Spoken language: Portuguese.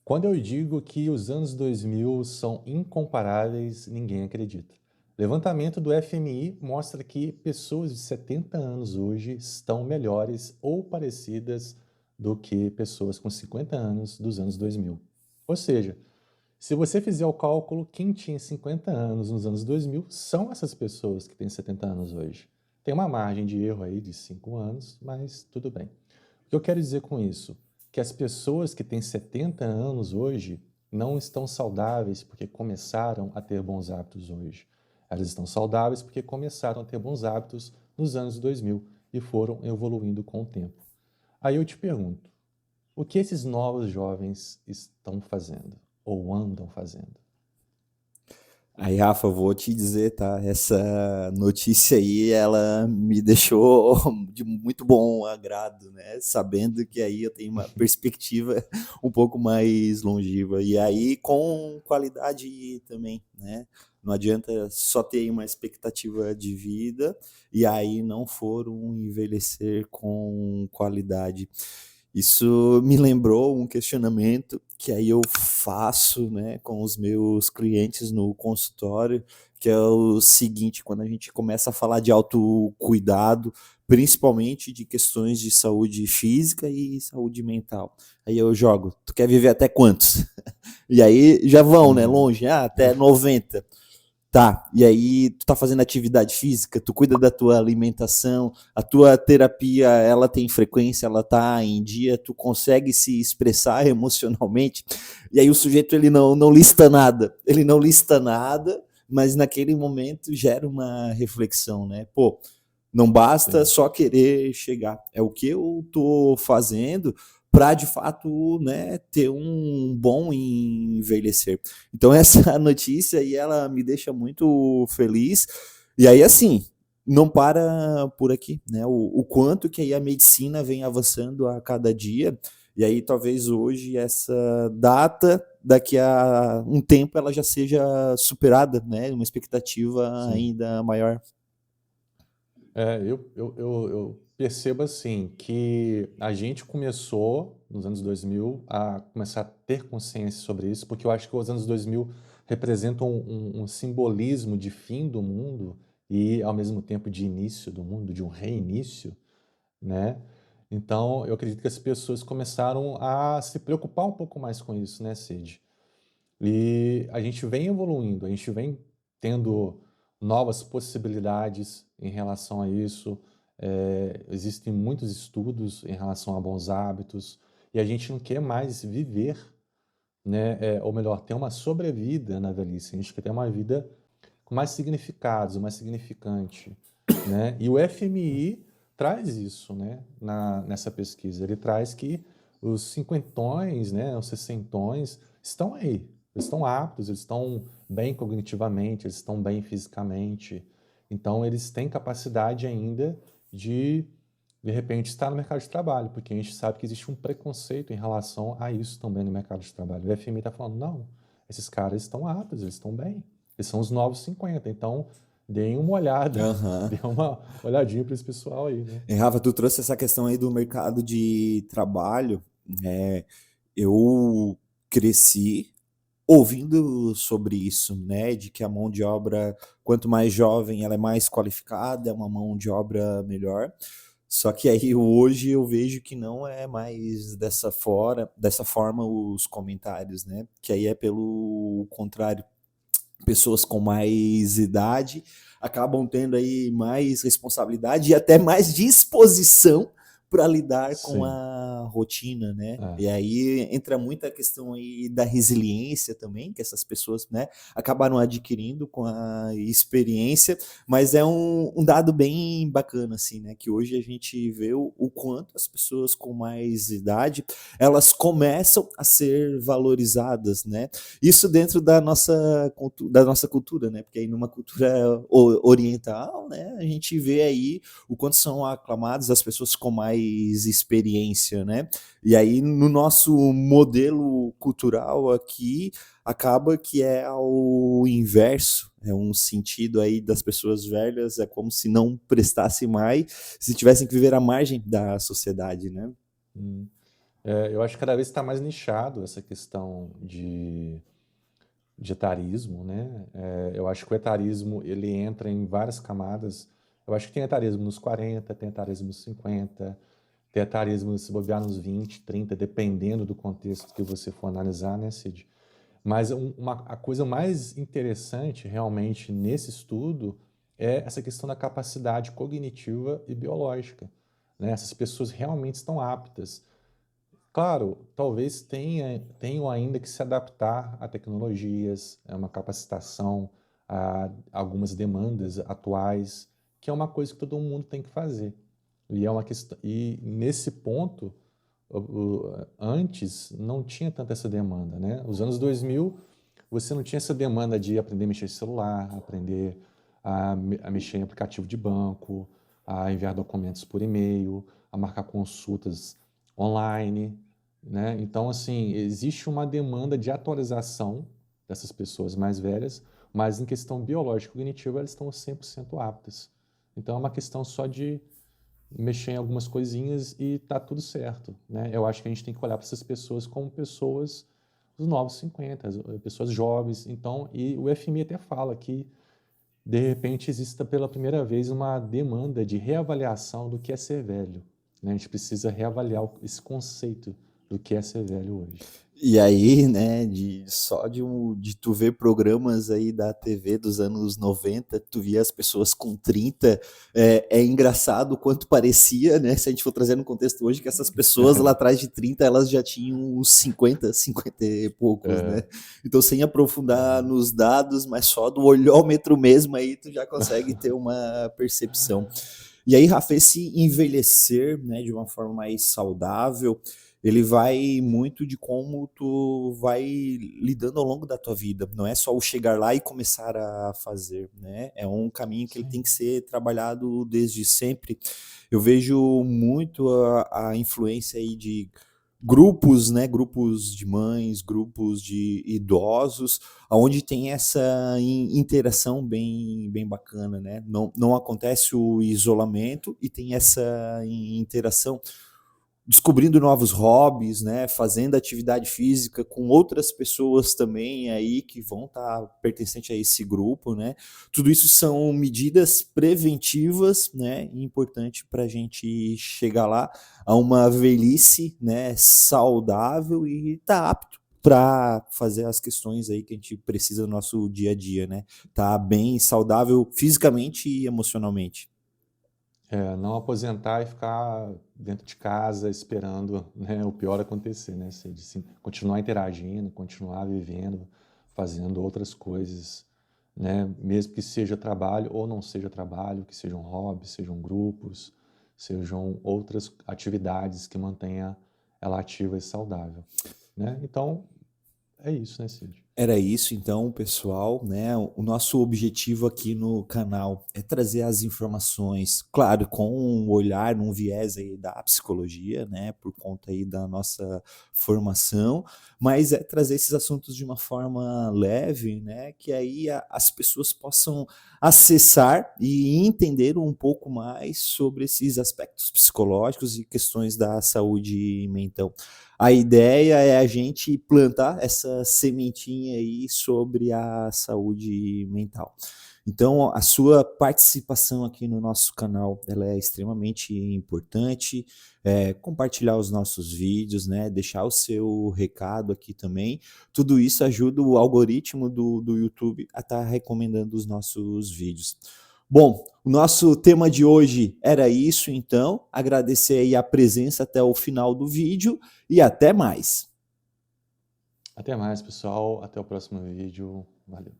Quando eu digo que os anos 2000 são incomparáveis, ninguém acredita. Levantamento do FMI mostra que pessoas de 70 anos hoje estão melhores ou parecidas do que pessoas com 50 anos dos anos 2000. Ou seja, se você fizer o cálculo, quem tinha 50 anos nos anos 2000 são essas pessoas que têm 70 anos hoje. Tem uma margem de erro aí de 5 anos, mas tudo bem. O que eu quero dizer com isso? Que as pessoas que têm 70 anos hoje não estão saudáveis porque começaram a ter bons hábitos hoje. Elas estão saudáveis porque começaram a ter bons hábitos nos anos 2000 e foram evoluindo com o tempo. Aí eu te pergunto, o que esses novos jovens estão fazendo ou andam fazendo? Aí, Rafa, eu vou te dizer, tá? Essa notícia aí, ela me deixou de muito bom agrado, né? Sabendo que aí eu tenho uma perspectiva um pouco mais longeva. E aí, com qualidade também, né? Não adianta só ter uma expectativa de vida e aí não for um envelhecer com qualidade. Isso me lembrou um questionamento que aí eu faço, né, com os meus clientes no consultório, que é o seguinte: quando a gente começa a falar de autocuidado, principalmente de questões de saúde física e saúde mental, aí eu jogo, tu quer viver até quantos? E aí já vão, né, Uhum. longe, até 90. Tá, e aí tu tá fazendo atividade física, tu cuida da tua alimentação, a tua terapia, ela tem frequência, ela tá em dia, tu consegue se expressar emocionalmente, e aí o sujeito ele não lista nada, mas naquele momento gera uma reflexão, né? Pô, não basta Sim. só querer chegar, é o que eu tô fazendo para de fato, né, ter um bom envelhecer. Então essa notícia aí ela me deixa muito feliz. E aí assim, não para por aqui, né? O quanto que aí a medicina vem avançando a cada dia. E aí talvez hoje essa data daqui a um tempo ela já seja superada, né? Uma expectativa Sim. ainda maior. Eu percebo assim que a gente começou nos anos 2000 a começar a ter consciência sobre isso, porque eu acho que os anos 2000 representam um simbolismo de fim do mundo e ao mesmo tempo de início do mundo, de um reinício, né? Então eu acredito que as pessoas começaram a se preocupar um pouco mais com isso, né, Cid? E a gente vem evoluindo, a gente vem tendo novas possibilidades em relação a isso. Existem muitos estudos em relação a bons hábitos e a gente não quer mais viver, né? Ou melhor, ter uma sobrevida na velhice. A gente quer ter uma vida com mais significados, mais significante, né? E o FMI traz isso, né? Nessa pesquisa, ele traz que os cinquentões, né? Os sessentões estão aí, eles estão aptos, eles estão bem cognitivamente, eles estão bem fisicamente, então eles têm capacidade ainda de repente, estar no mercado de trabalho, porque a gente sabe que existe um preconceito em relação a isso também no mercado de trabalho. O FMI está falando, não, esses caras estão aptos, eles estão bem. Eles são os novos 50. Então, deem uma olhada, Aham. deem uma olhadinha para esse pessoal aí, né? E, Rafa, tu trouxe essa questão aí do mercado de trabalho. É, eu cresci ouvindo sobre isso, né? De que a mão de obra, quanto mais jovem, ela é mais qualificada, é uma mão de obra melhor. Só que aí hoje eu vejo que não é mais dessa forma os comentários, né? Que aí é pelo contrário, pessoas com mais idade acabam tendo aí mais responsabilidade e até mais disposição para lidar com Sim. a rotina, né? É. E aí entra muita questão aí da resiliência também, que essas pessoas, né, acabaram adquirindo com a experiência, mas é um dado bem bacana, assim, né, que hoje a gente vê o quanto as pessoas com mais idade, elas começam a ser valorizadas, né? Isso dentro da nossa cultura, né? Porque aí numa cultura oriental, né, a gente vê aí o quanto são aclamadas as pessoas com mais experiência, né? E aí no nosso modelo cultural aqui acaba que é ao inverso, é um sentido aí das pessoas velhas, é como se não prestasse mais, se tivessem que viver à margem da sociedade, né? Hum. Eu acho que cada vez está mais nichado essa questão de etarismo, né? Eu acho que o etarismo ele entra em várias camadas. Eu acho que tem etarismo nos 40, tem etarismo nos 50, tem etarismo se bobear nos 20, 30, dependendo do contexto que você for analisar, né, Cid? Mas a coisa mais interessante realmente nesse estudo é essa questão da capacidade cognitiva e biológica, né? Essas pessoas realmente estão aptas. Claro, talvez tenham ainda que se adaptar a tecnologias, a uma capacitação, a algumas demandas atuais, que é uma coisa que todo mundo tem que fazer. E é uma questão, e nesse ponto, antes não tinha tanta essa demanda, né? Os anos 2000, você não tinha essa demanda de aprender a mexer em celular, aprender a mexer em aplicativo de banco, a enviar documentos por e-mail, a marcar consultas online, né? Então, assim, existe uma demanda de atualização dessas pessoas mais velhas, mas em questão biológica e cognitiva, elas estão 100% aptas. Então, é uma questão só de mexer em algumas coisinhas e tá tudo certo, né? Eu acho que a gente tem que olhar para essas pessoas como pessoas dos novos 50, pessoas jovens. Então, e o FMI até fala que, de repente, exista pela primeira vez uma demanda de reavaliação do que é ser velho, né? A gente precisa reavaliar esse conceito do que é ser velho hoje. E aí, né, de tu ver programas aí da TV dos anos 90, tu via as pessoas com 30, é engraçado o quanto parecia, né, se a gente for trazer no contexto hoje, que essas pessoas lá atrás de 30, elas já tinham uns 50 e poucos, né? Então, sem aprofundar nos dados, mas só do olhômetro mesmo aí, tu já consegue ter uma percepção. E aí, Rafa, esse envelhecer, né, de uma forma mais saudável, ele vai muito de como tu vai lidando ao longo da tua vida. Não é só o chegar lá e começar a fazer, né? É um caminho que ele tem Sim. que ser trabalhado desde sempre. Eu vejo muito a influência aí de grupos, né? Grupos de mães, grupos de idosos, onde tem essa interação bem bacana, né? Não acontece o isolamento e tem essa interação, descobrindo novos hobbies, né, fazendo atividade física com outras pessoas também aí que vão estar pertencentes a esse grupo, né? Tudo isso são medidas preventivas, né, importante para a gente chegar lá a uma velhice, né, saudável e tá apto para fazer as questões aí que a gente precisa no nosso dia a dia, né? Tá bem saudável fisicamente e emocionalmente. Não aposentar e ficar dentro de casa esperando, né, o pior acontecer, né? Continuar interagindo, continuar vivendo, fazendo outras coisas, né? Mesmo que seja trabalho ou não seja trabalho, que sejam hobbies, sejam grupos, sejam outras atividades que mantenha ela ativa e saudável, né? Então, é isso, né, Cid? Era isso então, pessoal, né? O nosso objetivo aqui no canal é trazer as informações, claro, com um olhar, um viés aí da psicologia, né? Por conta aí da nossa formação, mas é trazer esses assuntos de uma forma leve, né? Que aí as pessoas possam acessar e entender um pouco mais sobre esses aspectos psicológicos e questões da saúde mental. A ideia é a gente plantar essa sementinha aí sobre a saúde mental. Então, a sua participação aqui no nosso canal, ela é extremamente importante. Compartilhar os nossos vídeos, né? Deixar o seu recado aqui também. Tudo isso ajuda o algoritmo do YouTube a estar recomendando os nossos vídeos. Bom, o nosso tema de hoje era isso, então. Agradecer aí a presença até o final do vídeo e até mais. Até mais, pessoal. Até o próximo vídeo. Valeu.